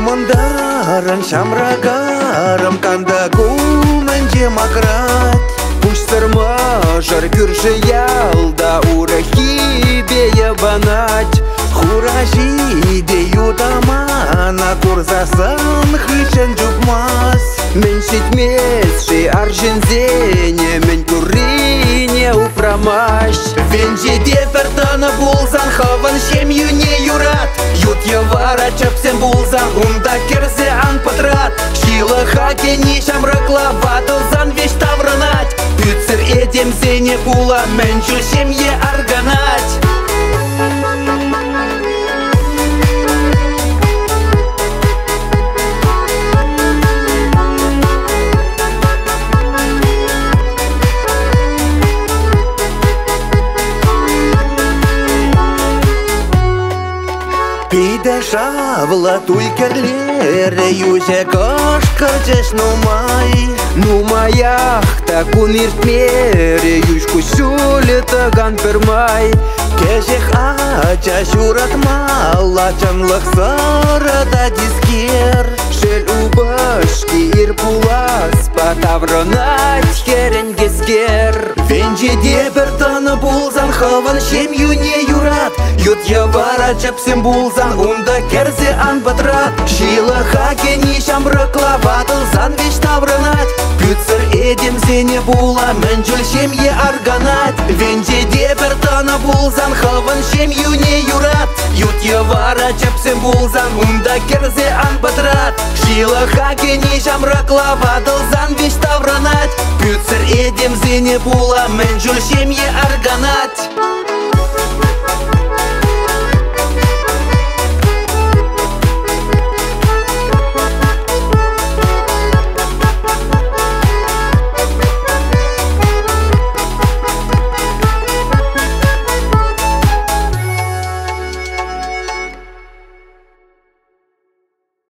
Командаран шамрагарам кандагу менже макрат. Пусть сармажар күрші ялда урахи бея банать. Хуражи дею тамана курзасан хышен жукмас. Мен шитмесши аржензене мен курине упрамаш. Венже депертана булзан хаван семью не юрат. Ют явара чапсен булзан унда керзе ан патрат. Шила хаке ни шамракла ватылзан веш тавранать. Пюцер этим зене була менчу семье арганать. Пиде шавла туйкерлере юзе кашкарджеш нумай. Нумаях такун иртмере юшку сюле таган пермай. Кежех ача шурат мала чанлах сарада дискер. Шел убашки ирпулас патавронать херен гескер. Венже депертана булзан хаван семью не юрат. Ют явара чапсен булзан унда керзе ан патрат. Шила хаке ни шамракла ватылзан веш тавранать. Пюцер эдем зене була менчул семье арганать. Венже депертана булзан хаван семью не юрат. Ют явара чапсен булзан унда керзе ан патрат. Шила хаке ни шамракла ватылзан веш тавранать. Пюцер эдем зене була менчул семье арганать.